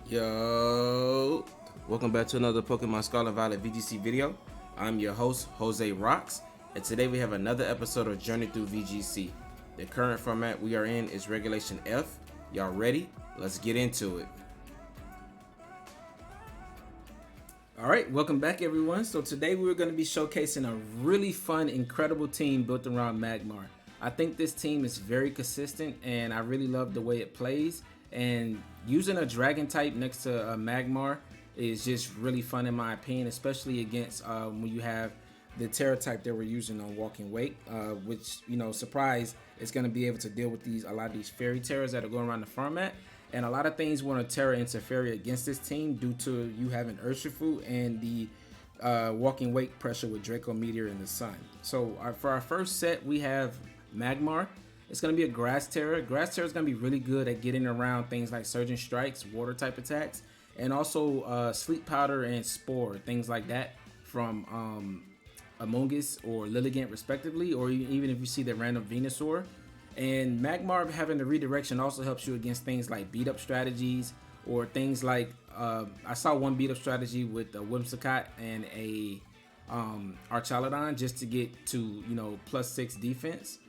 Yo, welcome back to another Pokemon Scarlet Violet VGC video. I'm your host, Jose Rocks, and today we have another episode of Journey Through VGC. The current format we are in is Regulation F. Y'all ready? Let's get into it. Alright, welcome back everyone. So today we're going to be showcasing a really fun, incredible team built around Magmar. I think this team is very consistent and I really love the way it plays. And using a dragon type next to a Magmar is just really fun in my opinion, especially against when you have the Tera type that we're using on Walking Wake, which, you know, surprise, is going to be able to deal with a lot of these fairy Teras that are going around the format. And a lot of things want to Tera into fairy against this team due to you having Urshifu and the Walking Wake pressure with Draco Meteor in the Sun. So for our first set, we have Magmar. It's going to be a Grass Tera. Grass Tera is going to be really good at getting around things like Surging Strikes, water type attacks, and also Sleep Powder and Spore, things like that from Amoonguss or Lilligant respectively, or even if you see the random Venusaur. And Magmar having the redirection also helps you against things like beat up strategies or things like I saw one beat up strategy with a Whimsicott and a Archaludon just to get to, you know, +6 defense.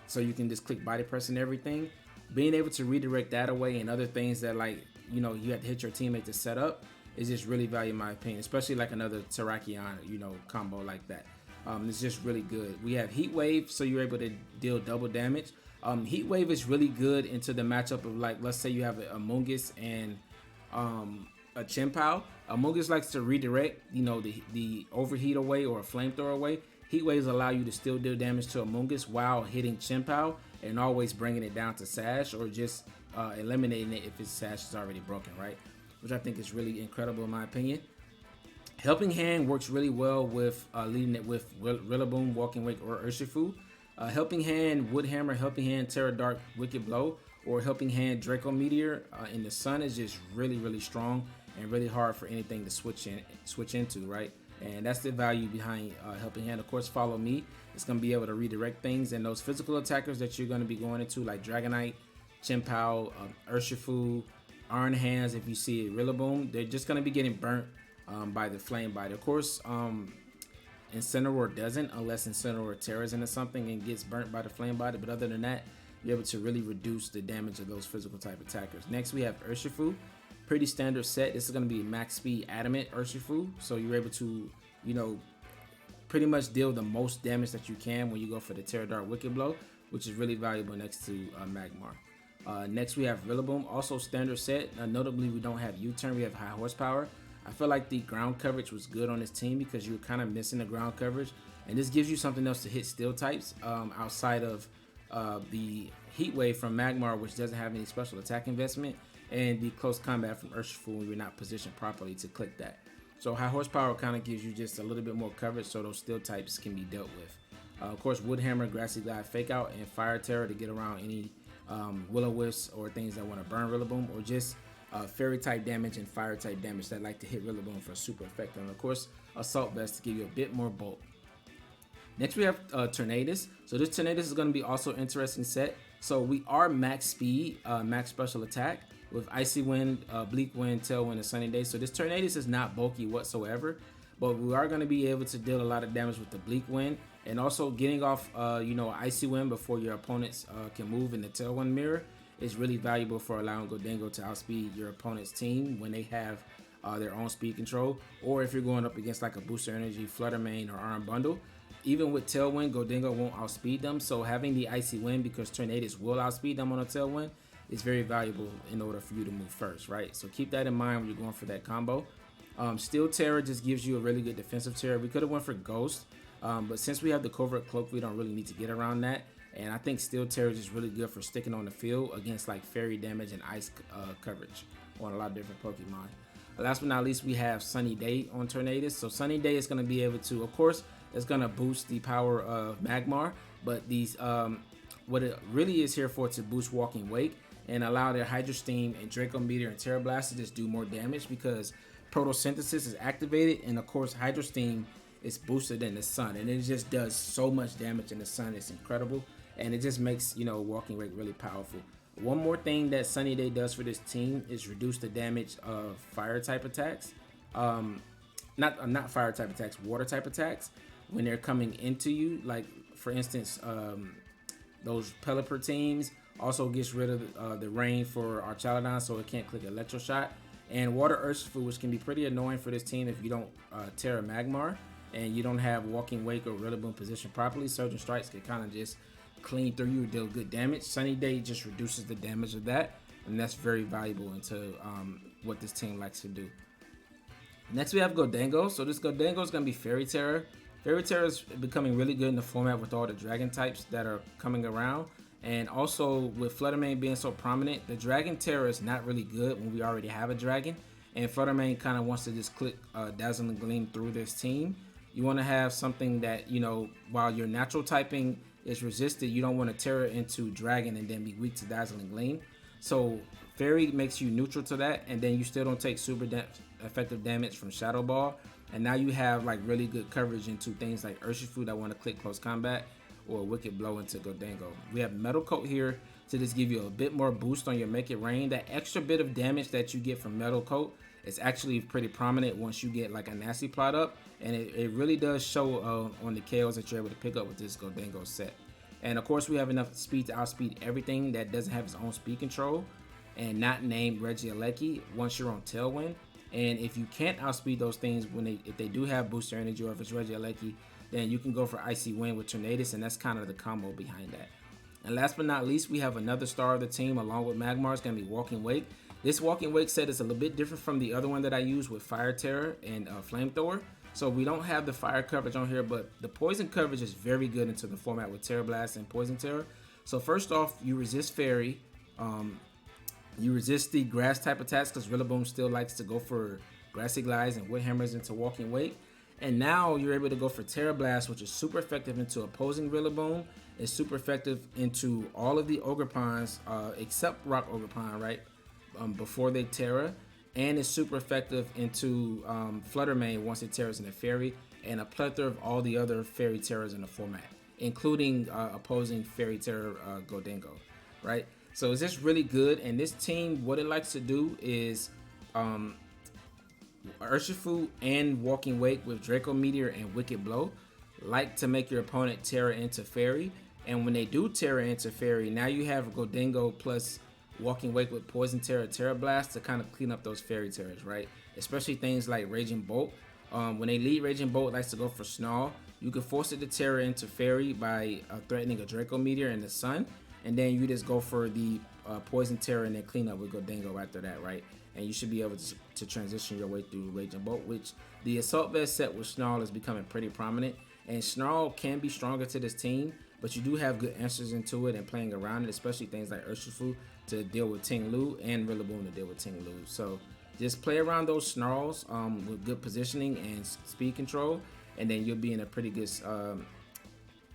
So you can just click body press and everything. Being able to redirect that away and other things that, like, you know, you have to hit your teammate to set up is just really valuable in my opinion, especially like another Terrakion, you know, combo like that. It's just really good. We have Heat Wave, so you're able to deal double damage. Heat Wave is really good into the matchup of, like, let's say you have a Amoonguss and a Chien-Pao. Amoonguss likes to redirect, you know, the overheat away or a flamethrower away. Heat Waves allow you to still deal damage to Amoonguss while hitting Chien-Pao and always bringing it down to Sash or just eliminating it if its Sash is already broken, right? Which I think is really incredible in my opinion. Helping Hand works really well with leading it with Rillaboom, Walking Wake, or Urshifu. Helping Hand, Wood Hammer, Helping Hand, Tera Dark, Wicked Blow, or Helping Hand, Draco Meteor in the Sun is just really strong and really hard for anything to switch into, right? And that's the value behind Helping Hand. Of course, Follow Me. It's going to be able to redirect things, and those physical attackers that you're going to be going into, like Dragonite, Chien-Pao, Urshifu, Iron Hands, if you see it, Rillaboom, they're just going to be getting burnt by the Flame Bite. Of course, Incineroar doesn't, unless Incineroar tears into something and gets burnt by the Flame Bite. But other than that, you're able to really reduce the damage of those physical type attackers. Next, we have Urshifu. Pretty standard set. This is going to be max speed Adamant Urshifu, so you're able to, you know, pretty much deal the most damage that you can when you go for the Tera Dark Wicked Blow, which is really valuable next to Magmar. Next, we have Rillaboom, also standard set. Notably, we don't have U-Turn, we have high horsepower. I feel like the ground coverage was good on this team because you were kind of missing the ground coverage, and this gives you something else to hit steel types outside of the Heat Wave from Magmar, which doesn't have any special attack investment, and the close combat from Urshifu when you're not positioned properly to click that. So high horsepower kind of gives you just a little bit more coverage so those steel types can be dealt with. Of course, Wood Hammer, Grassy Glide, Fake Out, and Fire Tera to get around any Will-O-Wisps or things that want to burn Rillaboom, or just fairy type damage and fire type damage that like to hit Rillaboom for super effective. And of course, Assault Vest to give you a bit more bulk. Next, we have Tornadus. So this Tornadus is going to be also an interesting set. So we are max speed, max special attack with Icy Wind, Bleak Wind, Tailwind, and Sunny Day. So this Tornadus is not bulky whatsoever, but we are going to be able to deal a lot of damage with the Bleak Wind, and also getting off, you know, Icy Wind before your opponents can move in the Tailwind mirror is really valuable for allowing Gholdengo to outspeed your opponent's team when they have their own speed control, or if you're going up against like a Booster Energy, Flutter Mane, or Arm Bundle. Even with Tailwind, Gholdengo won't outspeed them, so having the Icy Wind, because Tornadus will outspeed them on a Tailwind, is very valuable in order for you to move first, right? So keep that in mind when you're going for that combo. Steel Tera just gives you a really good defensive Tera. We could have went for Ghost, but since we have the Covert Cloak, we don't really need to get around that. And I think Steel Tera is just really good for sticking on the field against like fairy damage and ice coverage on a lot of different Pokemon. Last but not least, we have Sunny Day on Tornadus. So Sunny Day is going to be able to, of course, it's going to boost the power of Magmar, but these what it really is here for to boost Walking Wake and allow their Hydro Steam and Draco Meteor and Tera Blast to just do more damage because Photosynthesis is activated, and of course Hydro Steam is boosted in the sun, and it just does so much damage in the sun. It's incredible, and it just makes, you know, Walking Wake really powerful. One more thing that Sunny Day does for this team is reduce the damage of fire type attacks. Not fire type attacks, water type attacks when they're coming into you. Like for instance, those Pelipper teams also gets rid of the rain for our Chaladon, so it can't click Electro Shot. And Water Urshifu, which can be pretty annoying for this team if you don't Tera Magmar and you don't have Walking Wake or Rillaboom positioned properly. Surging Strikes can kind of just clean through you and deal good damage. Sunny Day just reduces the damage of that, and that's very valuable into what this team likes to do. Next we have Gholdengo. So this Gholdengo is going to be Fairy Tera. Fairy Tera is becoming really good in the format with all the dragon types that are coming around. And also with Flutter Mane being so prominent, the Dragon Tera is not really good when we already have a dragon. And Flutter Mane kind of wants to just click Dazzling Gleam through this team. You want to have something that, you know, while your natural typing is resisted, you don't want to Tera into dragon and then be weak to Dazzling Gleam. So Fairy makes you neutral to that, and then you still don't take super effective damage from Shadow Ball. And now you have like really good coverage into things like Urshifu that want to click close combat, or Wicked Blow into Gholdengo. We have Metal Coat here to just give you a bit more boost on your Make It Rain. That extra bit of damage that you get from Metal Coat is actually pretty prominent once you get like a Nasty Plot up, and it really does show on the KOs that you're able to pick up with this Gholdengo set. And of course we have enough speed to outspeed everything that doesn't have its own speed control and not named Regieleki once you're on Tailwind. And if you can't outspeed those things if they do have booster energy, or if it's Regieleki, then you can go for Icy Wind with Tornadus, and that's kind of the combo behind that. And last but not least, we have another star of the team along with Magmar. It's going to be Walking Wake. This Walking Wake set is a little bit different from the other one that I used with Fire Tera and Flamethrower. So we don't have the fire coverage on here, but the poison coverage is very good into the format with Tera Blast and Poison Tera. So first off, you resist Fairy. You resist the grass type attacks because Rillaboom still likes to go for Grassy Glides and Wood Hammers into Walking Wake. And now you're able to go for Tera Blast, which is super effective into opposing Rillaboom. It's super effective into all of the Ogre-Pons except Rock Ogre-Pon, right? Before they Tera. And it's super effective into Flutter Mane once it Teras into Fairy, and a plethora of all the other Fairy Teras in the format, including opposing Fairy Tera Gholdengo, right? So it's just really good. And this team, what it likes to do is Urshifu and Walking Wake with Draco Meteor and Wicked Blow like to make your opponent Tera into Fairy. And when they do Tera into Fairy, now you have Gholdengo plus Walking Wake with Poison Tera, Tera Blast to kind of clean up those Fairy Teras, right? Especially things like Raging Bolt. When they lead Raging Bolt, likes to go for Snarl. You can force it to Tera into Fairy by threatening a Draco Meteor in the Sun. And then you just go for the Poison Tera and then clean up with Gholdengo after that, right? And you should be able to transition your way through Raging Bolt, which the Assault Vest set with Snarl is becoming pretty prominent. And Snarl can be stronger to this team, but you do have good answers into it and playing around it, especially things like Urshifu to deal with Ting Lu and Rillaboom to deal with Ting Lu. So just play around those Snarls with good positioning and speed control, and then you'll be in a pretty good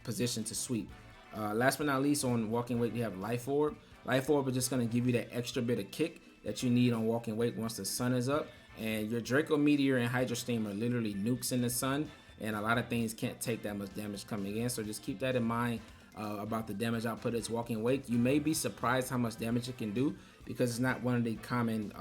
position to sweep. Last but not least, on Walking Wake, we have Life Orb. Life Orb is just going to give you that extra bit of kick that you need on Walking Wake once the sun is up. And your Draco Meteor and Hydro Steam are literally nukes in the sun, and a lot of things can't take that much damage coming in. So just keep that in mind about the damage output it's Walking Wake. You may be surprised how much damage it can do because it's not one of the common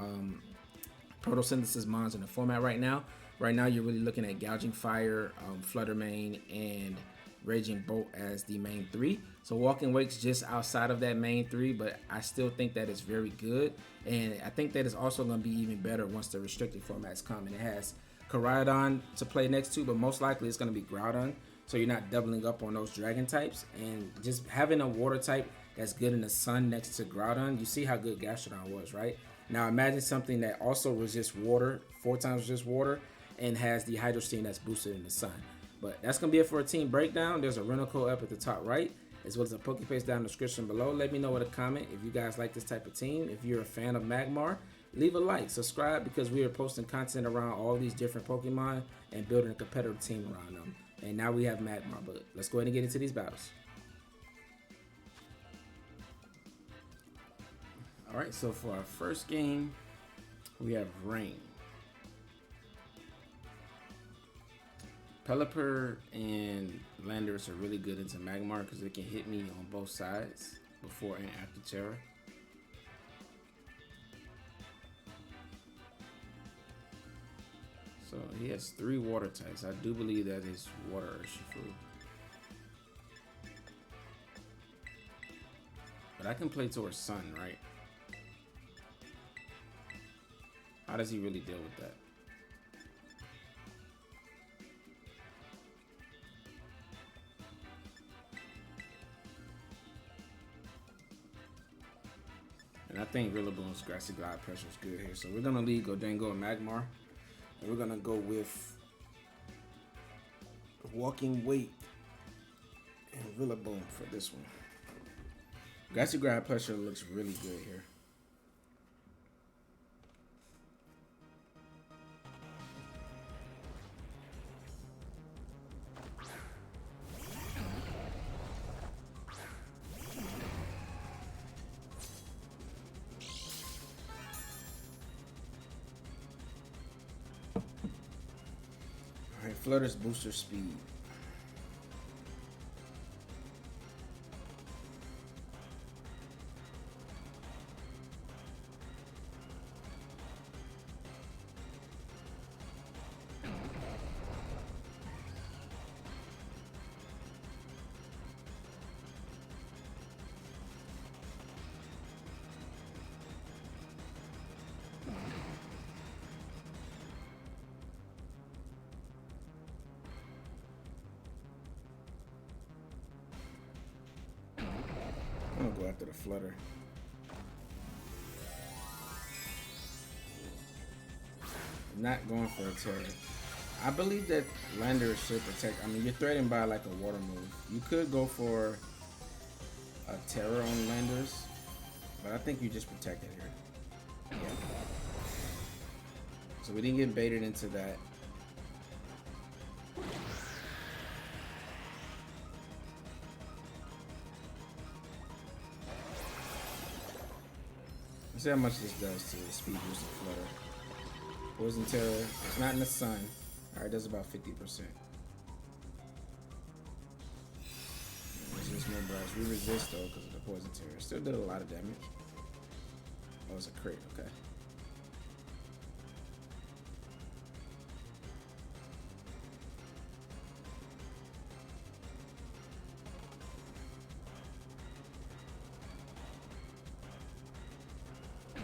photosynthesis mons in the format right now. Right now, you're really looking at Gouging Fire, Flutter Mane, and Raging Bolt as the main three. So Walking Wake's just outside of that main three, but I still think that it's very good. And I think that it's also going to be even better once the restricted formats come. And it has Koraidon to play next to, but most likely it's going to be Groudon. So you're not doubling up on those dragon types. And just having a water type that's good in the sun next to Groudon, you see how good Gastrodon was, right? Now imagine something that also resists water, 4 times resists water, and has the Hydro Steam that's boosted in the sun. But that's going to be it for a team breakdown. There's a rental code up at the top right, as well as a Pokepaste down in the description below. Let me know with a comment if you guys like this type of team. If you're a fan of Magmar, leave a like, subscribe, because we are posting content around all these different Pokemon and building a competitive team around them. And now we have Magmar, but let's go ahead and get into these battles. Alright, so for our first game, we have Rain. Pelipper and Landorus are really good into Magmar because they can hit me on both sides before and after Tera. So he has 3 water types. I do believe that is water Urshifu. But I can play towards sun, right? How does he really deal with that? And I think Rillaboom's Grassy Glide Pressure is good here. So we're going to leave Gholdengo and Magmar. And we're going to go with Walking Weight and Rillaboom for this one. Grassy Glide Pressure looks really good here. Alright, Flutter's booster speed. I'm gonna go after the Flutter. Not going for a Tera. I believe that Lander should protect. I mean, you're threatened by like a water move. You could go for a Tera on Landers, but I think you just protect it here. Yeah. So we didn't get baited into that. Let's see how much this does to the speed boost of Flutter. Poison Tera, it's not in the sun. Alright, does about 50%. Resist more brush. We resist though because of the Poison Tera. Still did a lot of damage. Oh, it's a crit, okay.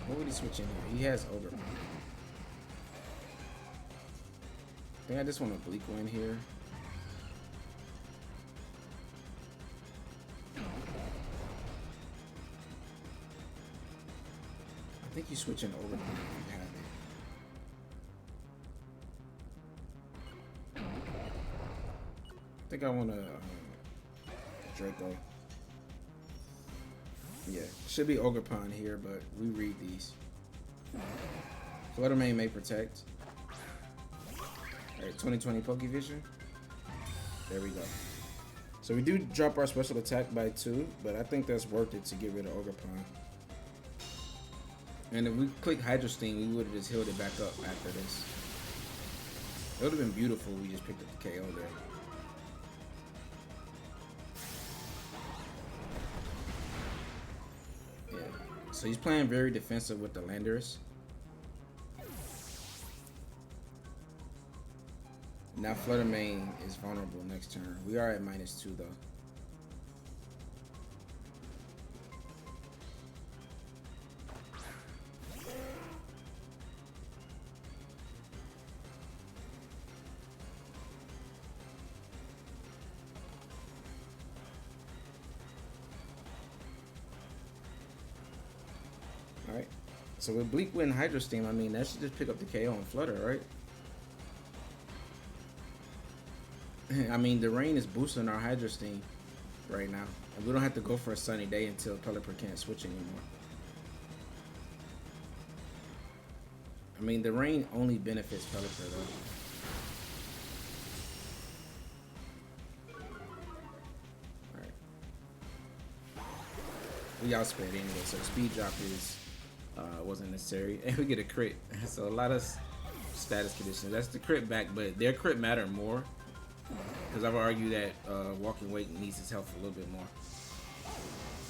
What would he switch in here? He has Ogre. I think I just want to Bleak Wind here. I think you switch in Ogre if you have it. I think I want to Draco. Yeah, should be Ogre Pond here, but we read these. Fluttermane may protect. Alright, 2020 Pokevision. There we go. So we do drop our special attack by 2, but I think that's worth it to get rid of Ogre Pond. And if we click Hydro Steam, we would have just healed it back up after this. It would have been beautiful if we just picked up the KO there. So he's playing very defensive with the Landers. Now Fluttermane is vulnerable next turn. We are at -2 though. Alright, so with Bleak Wind Hydro Steam, I mean, that should just pick up the KO on Flutter, right? I mean, the rain is boosting our Hydro Steam right now. And we don't have to go for a sunny day until Pelipper can't switch anymore. I mean, the rain only benefits Pelipper though. Alright. We outspared anyway, so the speed drop is wasn't necessary, and we get a crit. So a lot of status conditions. That's the crit back, but their crit matter more because I've argued that Walking Weight needs his health a little bit more.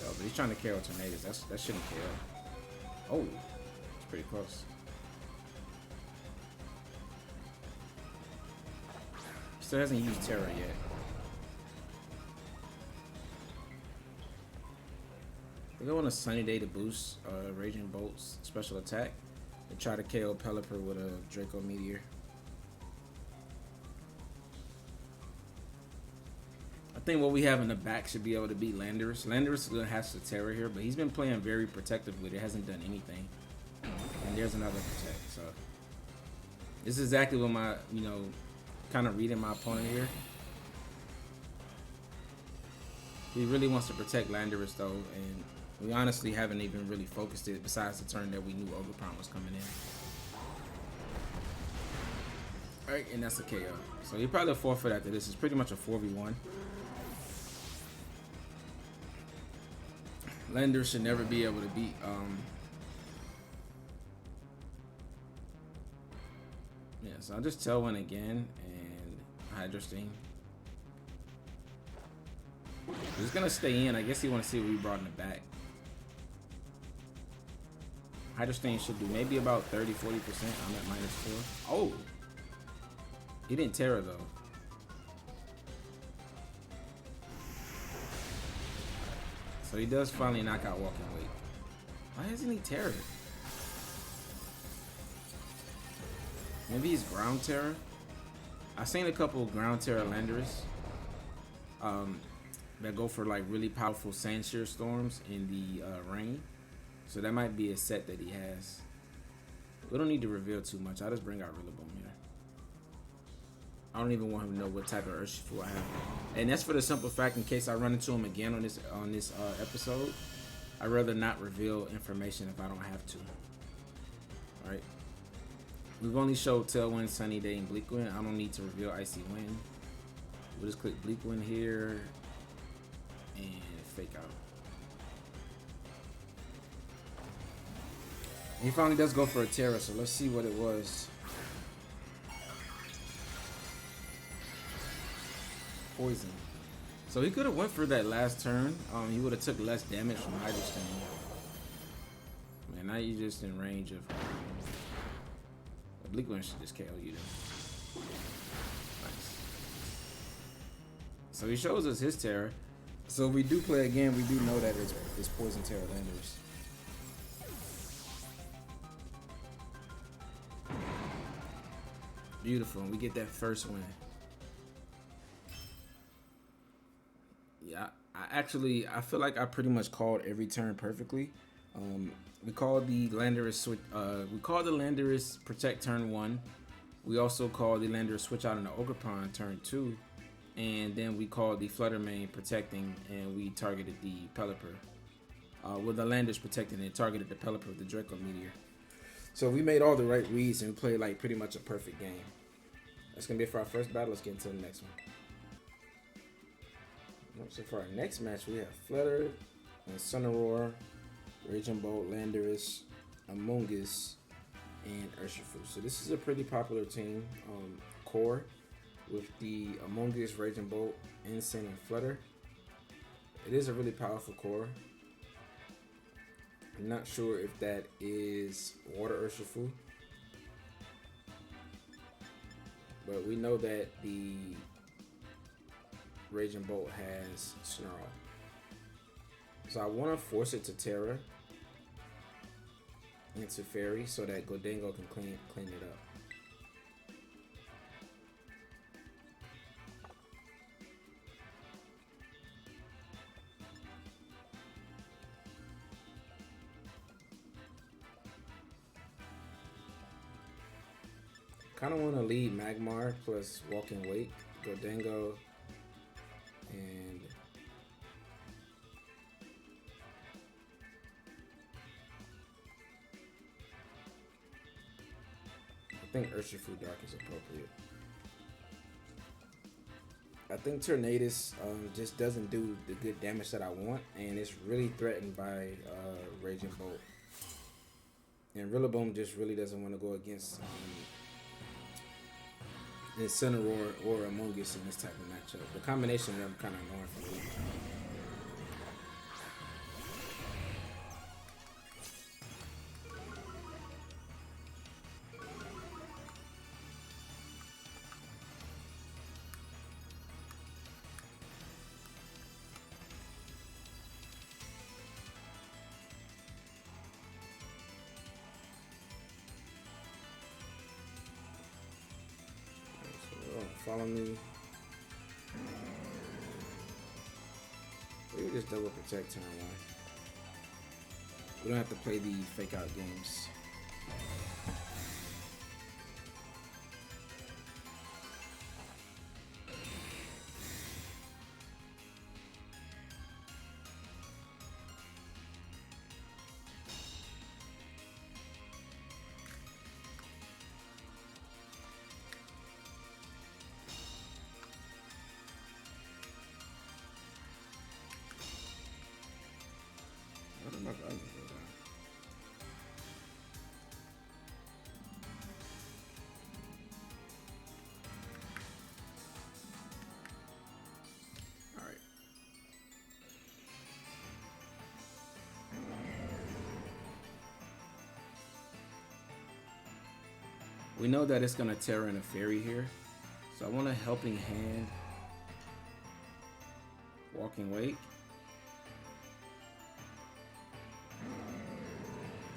So, but he's trying to KO Tornadus. That shouldn't KO. Oh, it's pretty close. Still hasn't used Tera yet. We go on a sunny day to boost Raging Bolt's special attack and try to KO Pelipper with a Draco Meteor. I think what we have in the back should be able to beat Landorus. Landorus has the Tera here, but he's been playing very protective with it. Hasn't done anything. And there's another protect. So this is exactly what my, kind of reading my opponent here. He really wants to protect Landorus though, and we honestly haven't even really focused it besides the turn that we knew Ogerpon was coming in. Alright, and that's a KO. So he probably forfeit after this. It's pretty much a 4v1. Landorus should never be able to beat yeah, so I'll just Tailwind again and Hydro Steam. He's gonna stay in. I guess he want to see what we brought in the back. Hydro Steam should do maybe about 30-40%. I'm at -4. Oh, he didn't Tera though. So he does finally knock out Walking Weight. Why hasn't he Tera? Maybe he's Ground Tera. I've seen a couple of Ground Tera Landorus that go for like really powerful Sandshear Storms in the rain. So that might be a set that he has. We don't need to reveal too much. I'll just bring out Rillaboom here. I don't even want him to know what type of Urshifu I have. And that's for the simple fact, in case I run into him again on this episode, I'd rather not reveal information if I don't have to. Alright. We've only showed Tailwind, Sunny Day, and Bleak Wind. I don't need to reveal Icy Wind. We'll just click Bleak Wind here and fake out. He finally does go for a Tera, so let's see what it was. Poison. So he could have went for that last turn. He would have took less damage from Hydro Steam. Man, now you're just in range of. Bleak Wind should just KO you then. Nice. So he shows us his Tera. So if we do play again, we do know that it's Poison Tera Landorus. Beautiful, and we get that first win. Yeah, I feel like I pretty much called every turn perfectly. We called the Landorus switch. We called the Landorus protect turn 1. We also called the Landorus switch out in the Ogerpon turn 2, and then we called the Flutter Mane protecting, and we targeted the Pelipper. With the Landorus protecting, and targeted the Pelipper with the Draco Meteor. So we made all the right reads and we played like pretty much a perfect game. That's gonna be it for our first battle. Let's get into the next one. So for our next match, we have Flutter and Sunaroar, Raging Bolt, Landorus, Amoonguss, and Urshifu. So this is a pretty popular team core with the Amoonguss, Raging Bolt, Insane, and Flutter. It is a really powerful core. I'm not sure if that is Water Urshifu, but we know that the Raging Bolt has Snarl. So I want to force it to Tera into Fairy so that Gholdengo can clean it up. Kind of want to lead Magmar plus Walking Weight, Gholdengo, and I think Urshifu Dark is appropriate. I think Tornadus just doesn't do the good damage that I want, and it's really threatened by Raging Bolt. And Rillaboom just really doesn't want to go against Incineroar or Amoonguss in this type of matchup. The combination of them kind of annoying for me. follow me. We just double protect turn 1. We don't have to play the fake out games. We know that it's gonna Tera in a fairy here, so I want a helping hand. Walking Wake.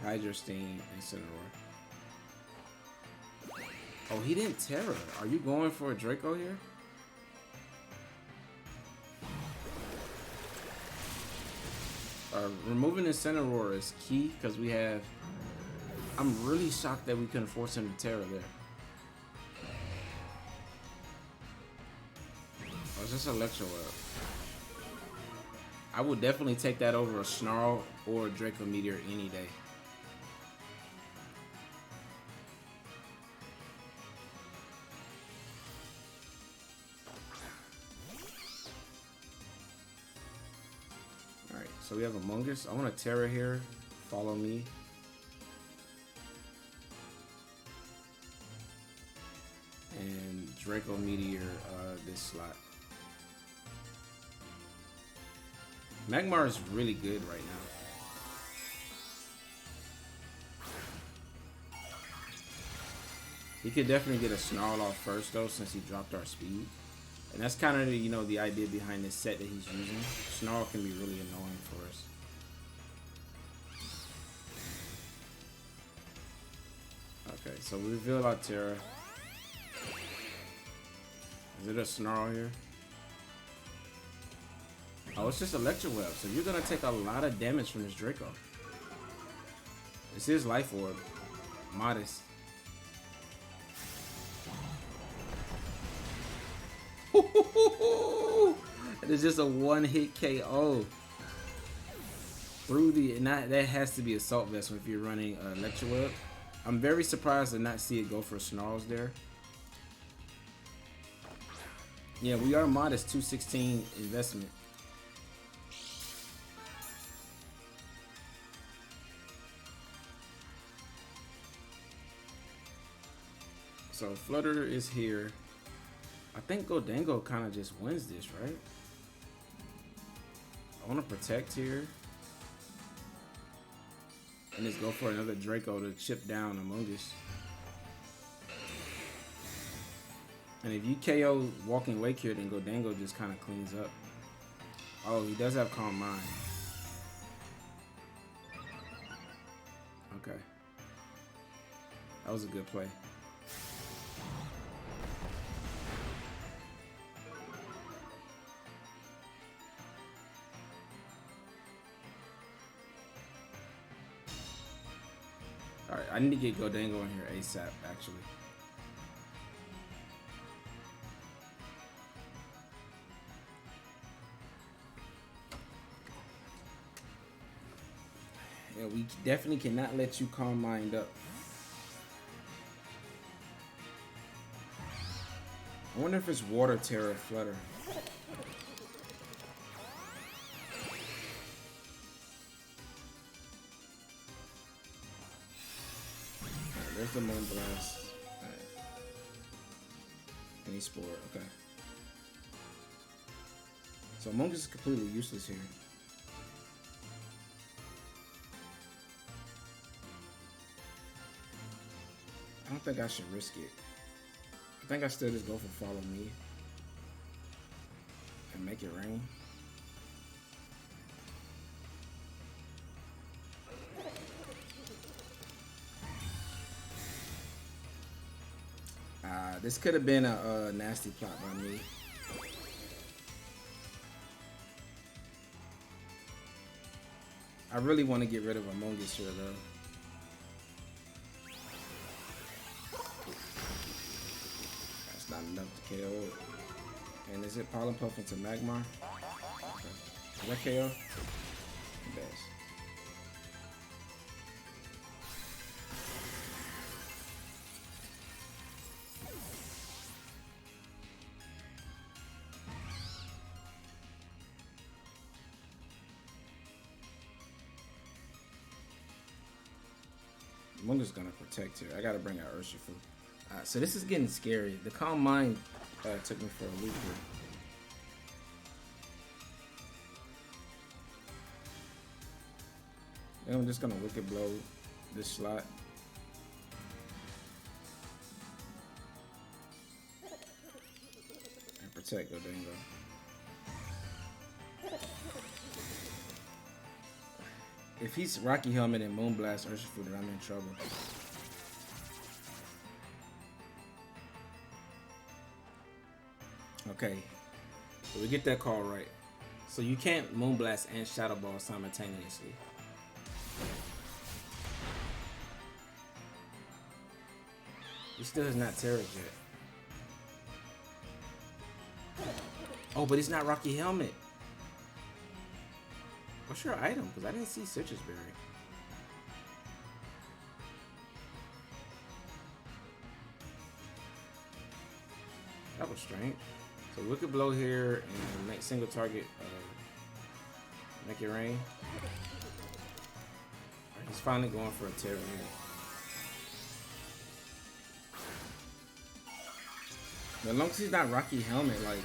Hydro Steam, Incineroar. Oh, he didn't Tera. Are you going for a Draco here? Removing Incineroar is key because we have... I'm really shocked that we couldn't force him to Tera there. Oh, it's just Electro Web. I would definitely take that over a Snarl or a Draco Meteor any day. Alright, so we have Among Us. I want a Tera here. Follow me. And Draco Meteor this slot. Magmar is really good right now. He could definitely get a Snarl off first though, since he dropped our speed. And that's kind of the, you know, the idea behind this set that he's using. Snarl can be really annoying for us. Okay, so we reveal our Tera. Is it a Snarl here? Oh, it's just Electro Web, so you're gonna take a lot of damage from this Draco. This is Life Orb. Modest. It is just a one-hit KO. Through the... that has to be Assault Vest if you're running Electro Web. I'm very surprised to not see it go for Snarls there. Yeah, we are modest 216 investment. So Flutter is here. I think Gholdengo kind of just wins this, right? I want to protect here. And just go for another Draco to chip down Among Us. And if you KO Walking Wake here, then Gholdengo just kind of cleans up. Oh, he does have Calm Mind. Okay. That was a good play. Alright, I need to get Gholdengo in here ASAP, actually. Yeah, we definitely cannot let you Calm Mind up. I wonder if it's Water Tera Flutter. Alright, there's the Moon Blast. Alright. Any Spore, okay. So Among Us is completely useless here. I don't think I should risk it. I think I still just go for Follow Me and make it rain. Ah, This could have been a nasty plot by me. I really want to get rid of Among Us here though. That's not enough to KO it. And is it Pollen Puff into Magmar? Okay. Is that KO? Best. I'm just gonna protect her. I gotta bring out Urshifu. So this is getting scary. The Calm Mind took me for a loop here. And I'm just gonna Wicked Blow this slot. And protect Gholdengo. If he's Rocky Helmet and Moonblast Urshifu, then I'm in trouble. Okay, so we get that call right. So you can't Moonblast and Shadow Ball simultaneously. He still has not Tera yet. Oh, but he's not Rocky Helmet. What's your item? Because I didn't see Citrus Berry. That was strange. So Wicked Blow here and make single target make it rain. Right, he's finally going for a Tera here. As long as he's not Rocky Helmet, like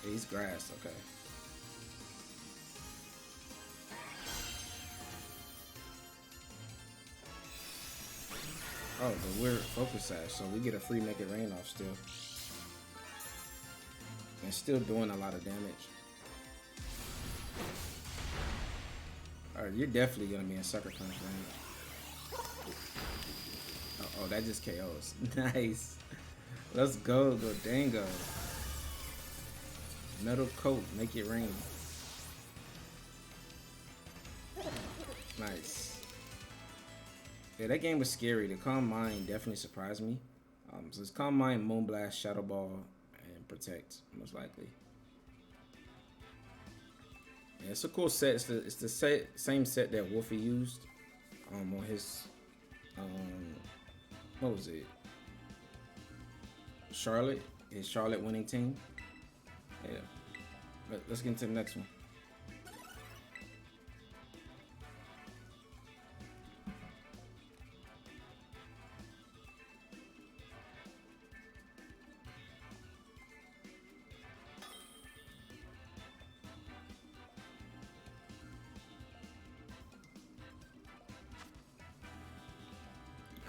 he's grass, okay. Oh, but we're Focus Sash, so we get a free Make It Rain off still. And still doing a lot of damage. Alright, you're definitely gonna be in Sucker Punch range. Oh, that just KOs. Nice. Let's go, Gholdengo. Metal Coat, Make It Rain. Nice. Yeah, that game was scary. The Calm Mind definitely surprised me. So it's Calm Mind, Moonblast, Shadow Ball, and Protect, most likely. Yeah, it's a cool set. It's the same set that Wolfey used on his what was it? Charlotte, his Charlotte winning team. Yeah. Let's get into the next one.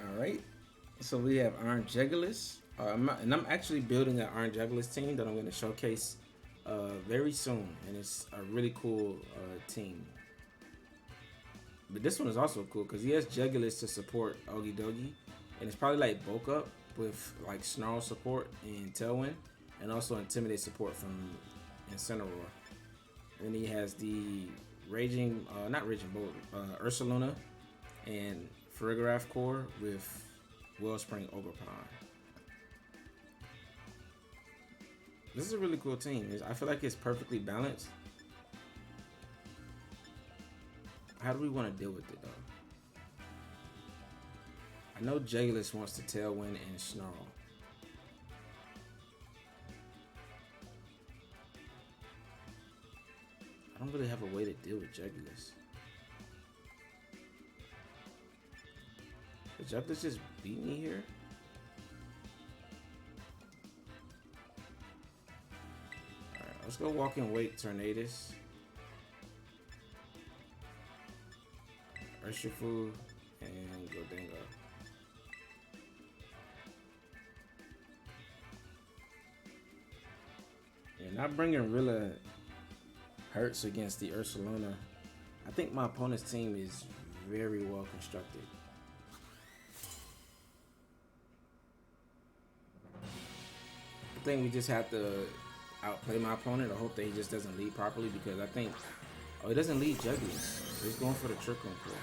Alright, so we have Iron Jugulus. I'm actually building an Iron Jugulus team that I'm going to showcase very soon, and it's a really cool team. But this one is also cool because he has Jugulus to support Ogie Dogie, and it's probably like bulk up with like Snarl support and Tailwind, and also Intimidate support from Incineroar. And he has the Raging, not Raging Bolt, Ursaluna and Farigiraf core with Wellspring Ogerpon. This is a really cool team. I feel like it's perfectly balanced. How do we want to deal with it though? I know Jugulus wants to Tailwind and Snarl. I don't really have a way to deal with Jugulus. Did Jugulus just beat me here? Alright, let's go Walk and Wait Tornadus. Urshifu and Gholdengo. Yeah, not bringing Rilla hurts against the Ursaluna. I think my opponent's team is very well constructed. think we just have to outplay my opponent or hope that he just doesn't lead properly, because I think, oh, he doesn't lead Juggies. So he's going for the Trick Room Core.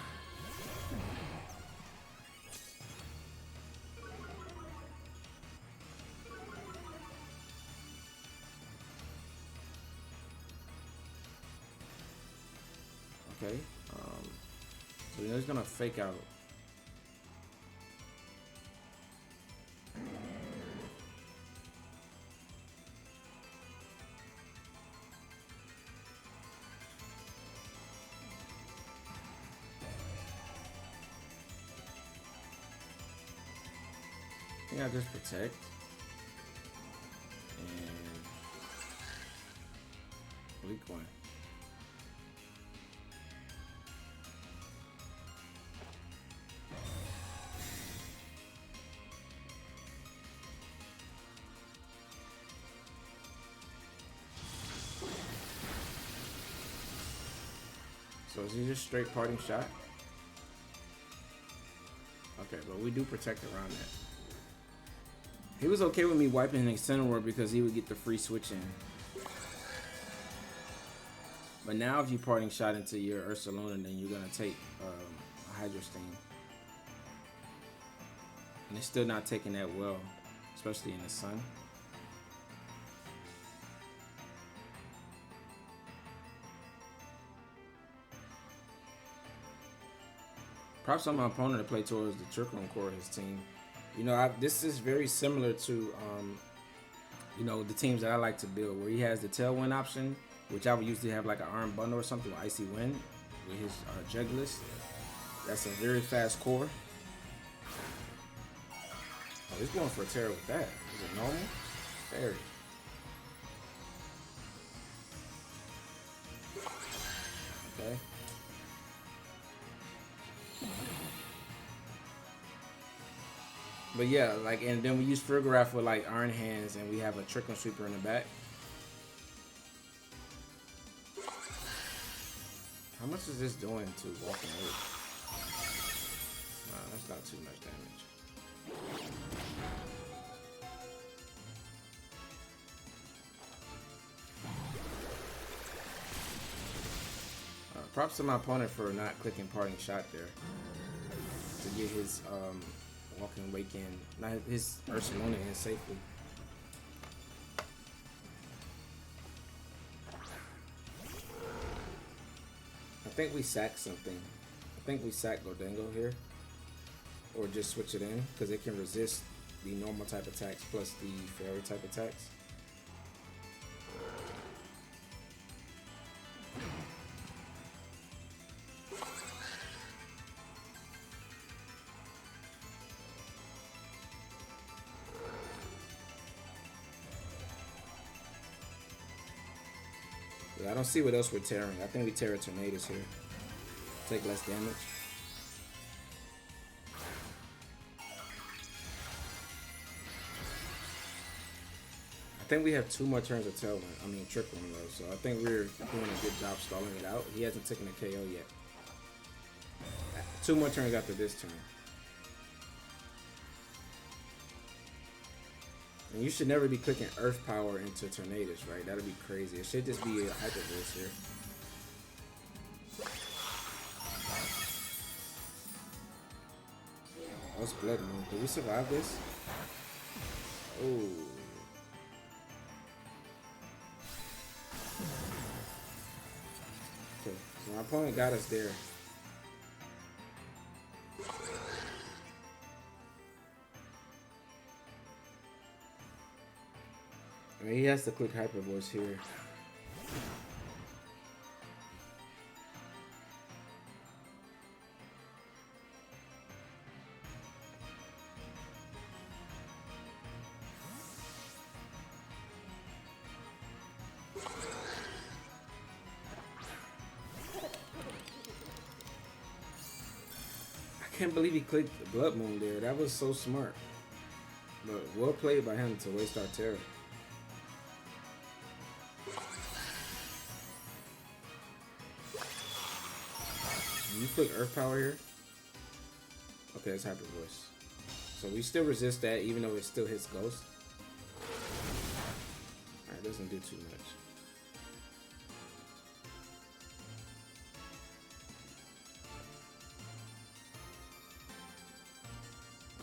Okay, so you know he's gonna fake out. I think I just protect and weak one. So is he just straight parting shot? Okay, but we do protect around that. He was okay with me wiping his Incineroar because he would get the free switch in. But now if you parting shot into your Ursaluna, then you're gonna take a Hydro Steam. And it's still not taking that well, especially in the sun. Props on my opponent to play towards the Trick Room Core of his team. You know, this is very similar to, you know, the teams that I like to build, where he has the Tailwind option, which I would usually have like an Iron Bundle or something with Icy Wind with his Juglist. That's a very fast core. Oh, he's going for a Tera with that. Is it normal? Fairy. Okay. But yeah, like, and then we use Frigoraph with like Iron Hands, and we have a Trickle Sweeper in the back. How much is this doing to Walking Earth? Wow, that's not too much damage. Props to my opponent for not clicking Parting Shot there to get his Walking Wake in, not his Ursaluna in safely. I think we sack something. I think we sack Gholdengo here, or just switch it in because it can resist the normal type attacks plus the fairy type attacks. I don't see what else we're tearing. I think we tear a Tornadus here. Take less damage. I think we have 2 more turns of Tailwind. I mean, Trick Room though. So I think we're doing a good job stalling it out. He hasn't taken a KO yet. 2 more turns after this turn. And you should never be clicking Earth Power into Tornadus, right? That'd be crazy. It should just be a Hyper Voice here. What's Blood Moon? Did we survive this? Oh. Okay, so my opponent got us there. I mean, he has to click Hyper Voice here. I can't believe he clicked the Blood Moon there. That was so smart. But well played by him to waste our Tera. You click Earth Power here? Okay, it's Hyper Voice. So we still resist that even though it still hits Ghost. doesn't do too much.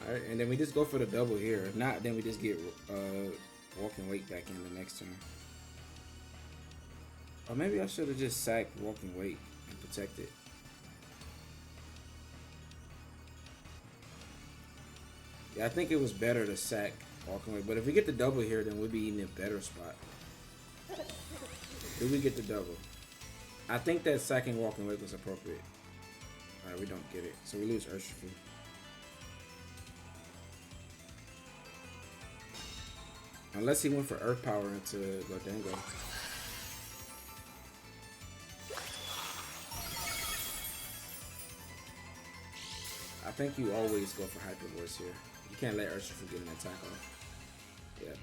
Alright, and then we just go for the double here. If not, then we just get Walking Weight back in the next turn. Or maybe I should have just sacked Walking Weight and protected. Yeah, I think it was better to sack Walking Weight. But if we get the double here, then we'll be in a better spot. Do we get the double? I think that sacking Walking Weight was appropriate. Alright, we don't get it. So we lose Urshifu. Unless he went for Earth Power into Gholdengo. I think you always go for Hyper Voice here. You can't let Urshifu get an attack off. Yeah.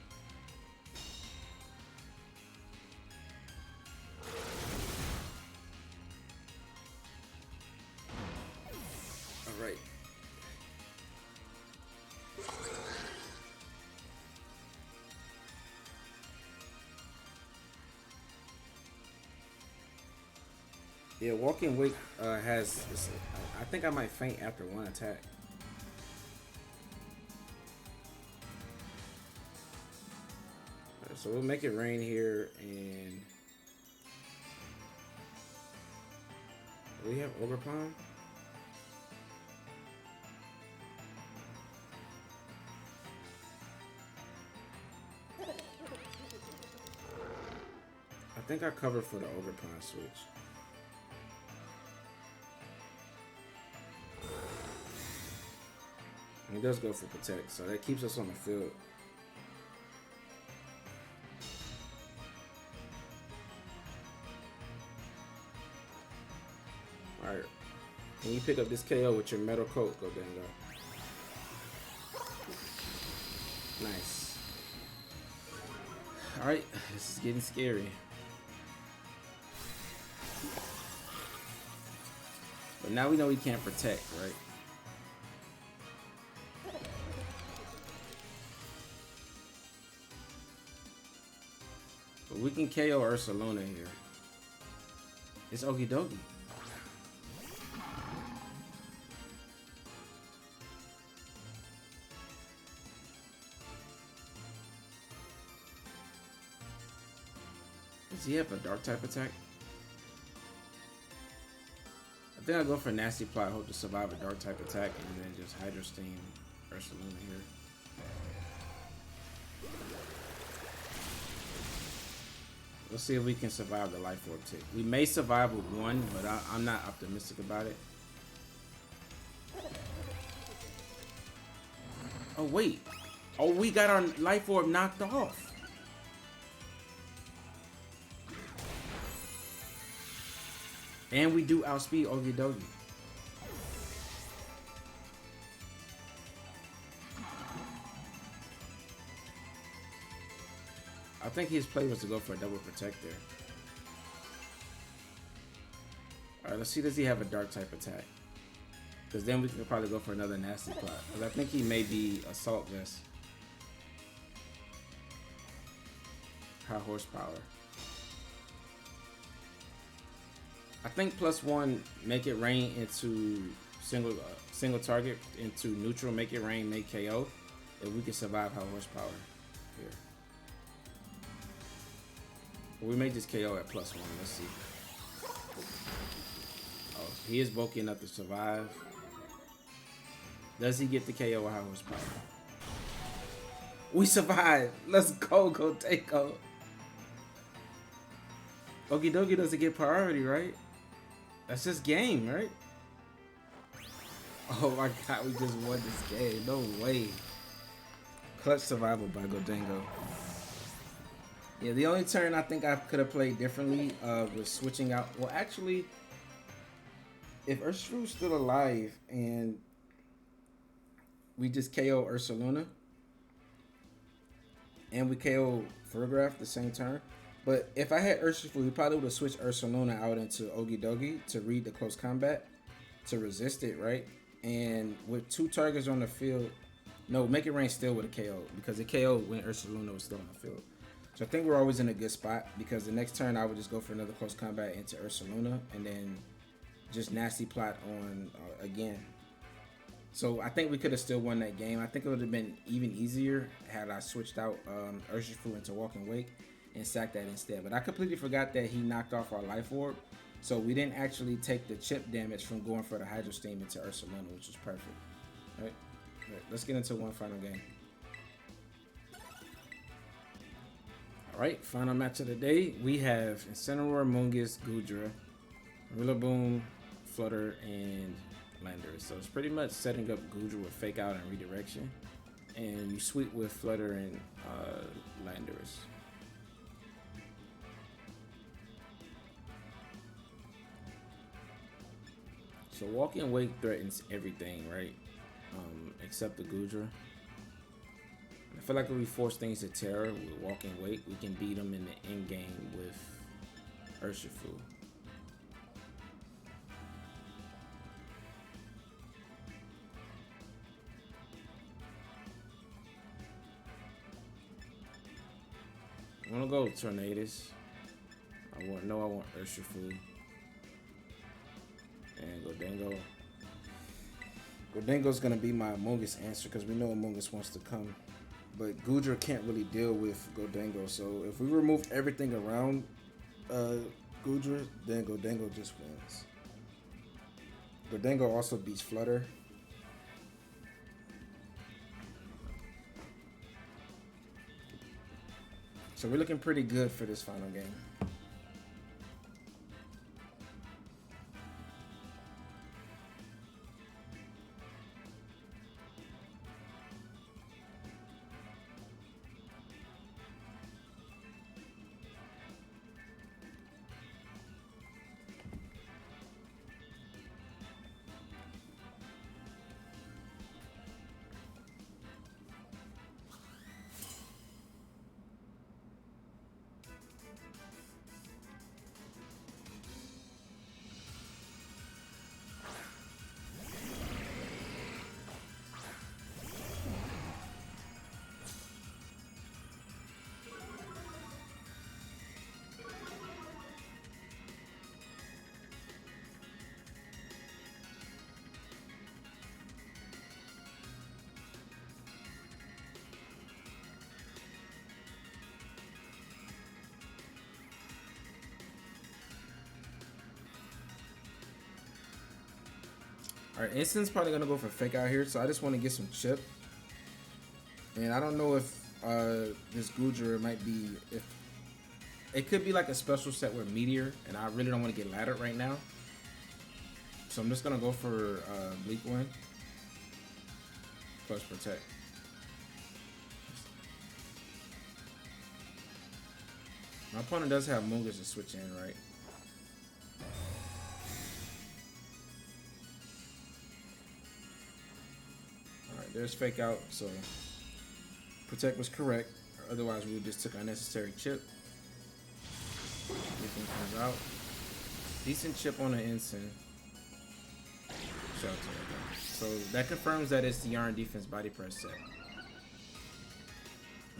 Alright. Yeah, Walking Weight has. I think I might faint after one attack. Right, so we'll make it rain here, and do we have Ogre Palm? I think I covered for the Ogre Palm switch. He does go for Protect, so that keeps us on the field. Alright. Can you pick up this KO with your Metal Coat, Gholdengo? Nice. Alright, this is getting scary. But now we know we can't protect, right? But we can KO Ursaluna here. It's Okie dokie. Does he have a dark type attack? I think I'll go for Nasty Plot, hope to survive a dark type attack, and then just Hydro Steam Ursaluna here. Let's see if we can survive the Life Orb tick. We may survive with one, but I'm not optimistic about it. Oh, wait. Oh, we got our Life Orb knocked off. And we do outspeed Okie dokie. I think his play was to go for a double protect there. Alright, let's see, does he have a dark type attack? Because then we can probably go for another Nasty Plot. Because I think he may be Assault Vest. High Horsepower. I think +1 make it rain into single target into neutral, make it rain, make KO. If we can survive High Horsepower here. We may just KO at +1. Let's see. Oh, he is bulky enough to survive. Does he get the KO with High Horsepower? We survived. Let's go, Gholdengo. Okie dokie doesn't get priority, right? That's just game, right? Oh my god, we just won this game. No way. Clutch survival by Gholdengo. Yeah, the only turn I think I could have played differently was switching out. Well, actually, if Urshifu's still alive and we just KO Ursaluna and we KO Fergraph the same turn. But if I had Urshifu, we probably would have switched Ursaluna out into Okie dokie to read the close combat to resist it, right? And with 2 targets on the field, no, make it rain still with a KO because it KO when Ursaluna was still on the field. So I think we're always in a good spot because the next turn I would just go for another close combat into Ursaluna and then just nasty plot on again. So I think we could have still won that game. I think it would have been even easier had I switched out Urshifu into Walking Wake and sacked that instead. But I completely forgot that he knocked off our Life Orb. So we didn't actually take the chip damage from going for the Hydro Steam into Ursaluna, which was perfect. All right, let's get into one final game. Alright, final match of the day. We have Incineroar, Mungus, Goodra, Rillaboom, Flutter, and Landorus. So it's pretty much setting up Goodra with Fake Out and Redirection. And you sweep with Flutter and Landorus. So Walking Wake threatens everything, right? Except the Goodra. I feel like if we force things to Tera with Walking Wake, we can beat them in the end game with Urshifu. I'm gonna go with Tornadus. I want Urshifu and Gholdengo. Gholdengo's gonna be my Mungus answer because we know Mungus wants to come. But Goodra can't really deal with Gholdengo, so if we remove everything around Goodra, then Gholdengo just wins. Gholdengo also beats Flutter. So we're looking pretty good for this final game. Alright, Instin's probably gonna go for Fake Out here, so I just want to get some chip. And I don't know if this Goodra might be, if it could be like a special set with Meteor, and I really don't want to get laddered right now. So I'm just gonna go for Bleak Wind plus Protect. My opponent does have Mungus to switch in, right? Alright, there's Fake Out, so Protect was correct. Otherwise, we just took unnecessary chip. Everything comes out. Decent chip on the Ensign. Shelter. So that confirms that it's the Yarn Defense Body Press set.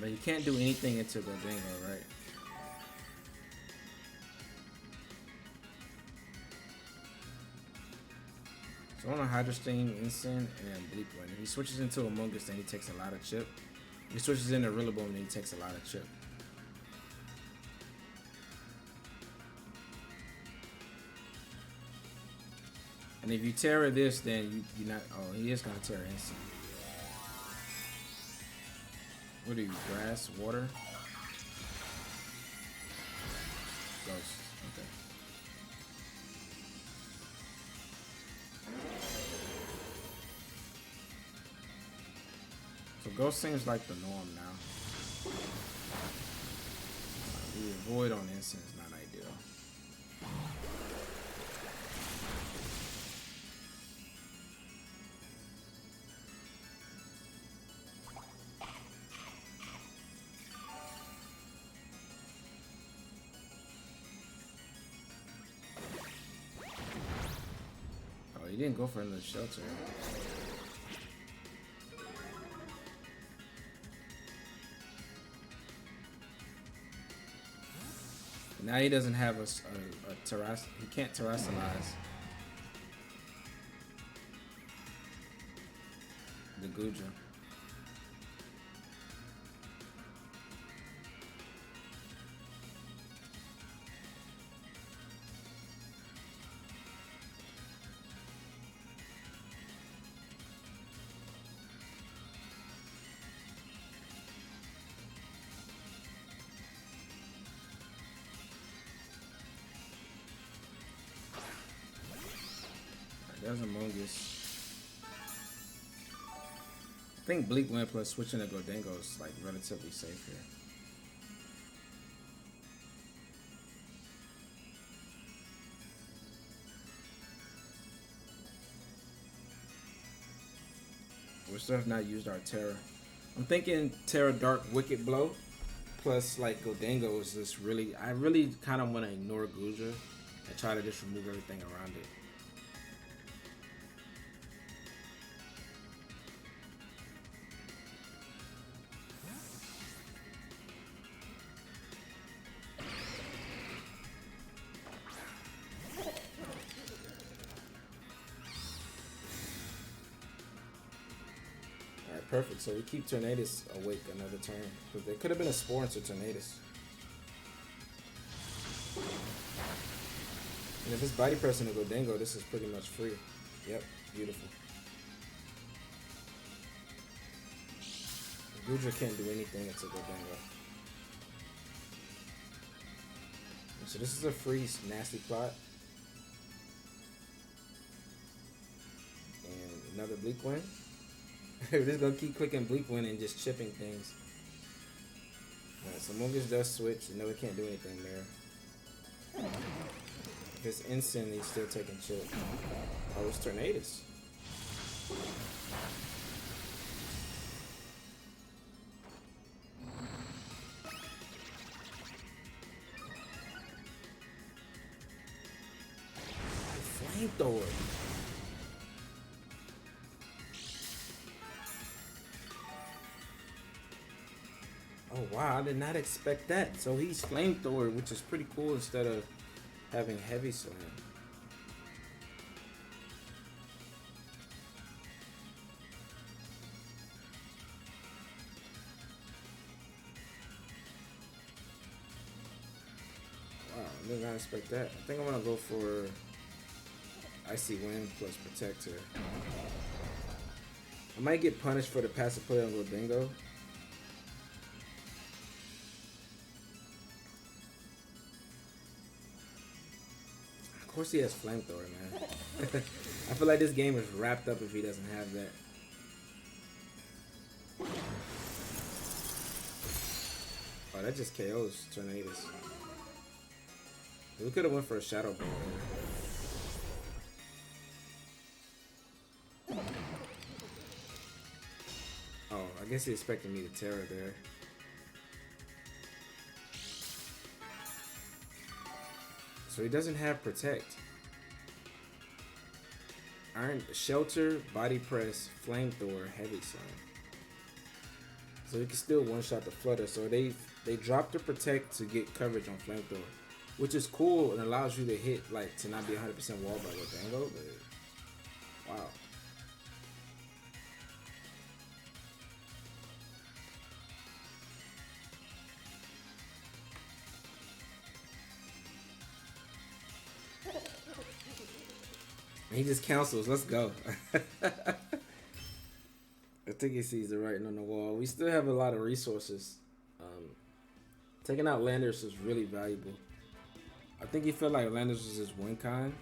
But you can't do anything into Gholdengo, right? So on a Hydro Steam, Ensign, and Bleak Wind. If he switches into Among Us, then he takes a lot of chip. If he switches into Rillaboom, then he takes a lot of chip. And if you Tera this, then you're not. Oh, he is gonna Tera Instant. What are you? Grass, water, Ghost. Okay. So Ghost seems like the norm now. The avoid on Instant is not ideal. Oh, he didn't go for another shelter. Now he doesn't have a terras. He can't terrestrialize the Gouging. There's Among Us. I think Bleak Wind plus switching to Gholdengo is like relatively safe here. We still have not used our Tera. I'm thinking Tera Dark Wicked Blow plus like Gholdengo is just really, I really kind of want to ignore Gouging and try to just remove everything around it. Perfect, so we keep Tornadus awake another turn. Because there could have been a Spore into Tornadus. And if it's Body Press into Gholdengo, this is pretty much free. Yep, beautiful. Gouging can't do anything into Gholdengo. So this is a free nasty plot. And another Bleak Wind. We're just gonna keep clicking Bleak Wind and just chipping things. Alright, so Mungus does switch. You know we can't do anything there. If it's instant, he's still taking chip. Oh, it's Tornadus. Flamethrower. Oh wow, I did not expect that. So he's Flamethrower, which is pretty cool instead of having Heavy Slam. Wow, I did not expect that. I think I'm gonna go for Icy Wind plus Protector. I might get punished for the passive play on Gholdengo. Of course he has Flamethrower, man. I feel like this game is wrapped up if he doesn't have that. Oh, that just KOs Tornadus. We could have went for a Shadow Ball there. Oh, I guess he expected me to Tera there. So he doesn't have Protect. Iron Shelter, Body Press, Flamethrower, Heavy Slam. So he can still one-shot the Flutter. So they dropped the Protect to get coverage on Flamethrower, which is cool and allows you to hit, like, to not be 100% wall by Gholdengo, but wow. He just cancels. Let's go. I think he sees the writing on the wall. We still have a lot of resources. Taking out Landers is really valuable. I think he felt like Landers was his win con.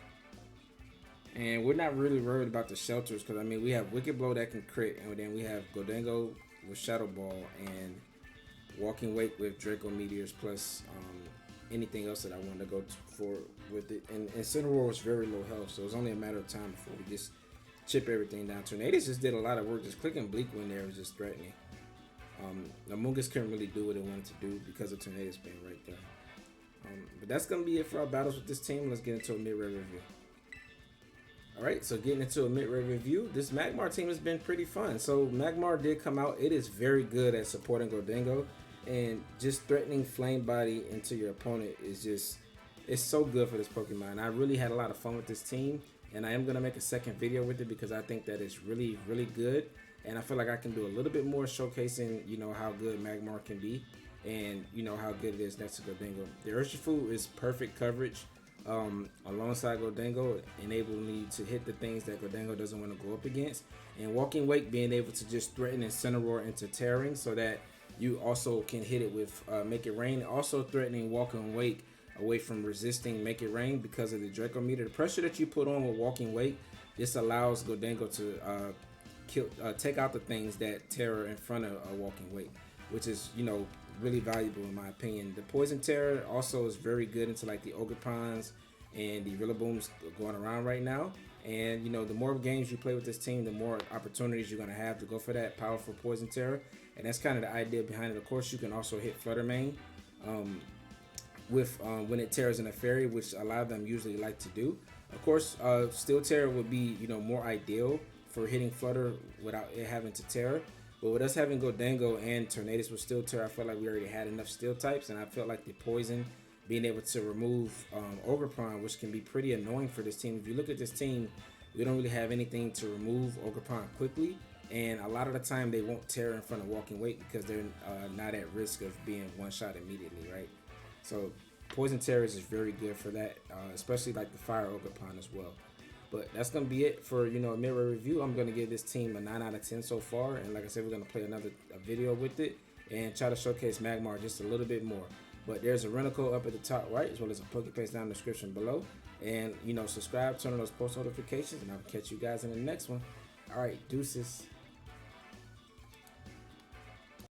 And we're not really worried about the shelters because, I mean, we have Wicked Blow that can crit. And then we have Gholdengo with Shadow Ball and Walking Wake with Draco Meteors plus anything else that I wanted to go for with it. And Incineroar was very low health, so it was only a matter of time before we just chip everything down. Tornadus just did a lot of work. Just clicking Bleak Wind there was just threatening. Among Us couldn't really do what it wanted to do because of Tornadus being right there. But that's going to be it for our battles with this team. Let's get into a mid-rate review. Alright, so getting into a mid-rate review, this Magmar team has been pretty fun. So Magmar did come out. It is very good at supporting Gholdengo. and just threatening Flame Body into your opponent is just, it's so good for this Pokemon. I really had a lot of fun with this team, and I am going to make a second video with it because I think that it's really, really good. And I feel like I can do a little bit more showcasing, you know, how good Magmar can be and, you know, how good it is next to Gholdengo. The Urshifu is perfect coverage alongside Gholdengo, enabling me to hit the things that Gholdengo doesn't want to go up against. And Walking Wake being able to just threaten Incineroar into tearing so that you also can hit it with Make It Rain. Also threatening Walking Wake away from resisting Make It Rain because of the Draco meter. The pressure that you put on with Walking Wake just allows Gholdengo to take out the things that Tera in front of Walking Wake, which is, you know, really valuable in my opinion. The Poison Tera also is very good into like the Ogerpons and the Rillabooms going around right now. And you know, the more games you play with this team, the more opportunities you're going to have to go for that powerful Poison Tera. And that's kind of the idea behind it. Of course, you can also hit Flutter Mane with when it tears in a fairy, which a lot of them usually like to do. Of course, Steel Tera would be, you know, more ideal for hitting Flutter without it having to Tera. But with us having Gholdengo and Tornadus with Steel Tera, I felt like we already had enough Steel types, and I felt like the Poison, being able to remove Ogerpon, which can be pretty annoying for this team. If you look at this team, we don't really have anything to remove Ogerpon quickly, and a lot of the time they won't Tera in front of Walking Wake because they're not at risk of being one-shot immediately, right? So Poison Tera is very good for that, especially like the Fire Ogerpon as well. But that's going to be it for, you know, a mirror review. I'm going to give this team a 9 out of 10 so far. And like I said, we're going to play another video with it and try to showcase Magmar just a little bit more. But there's a Renico up at the top right, as well as a Pokepaste down in the description below. And, you know, subscribe, turn on those post notifications, and I'll catch you guys in the next one. All right, deuces.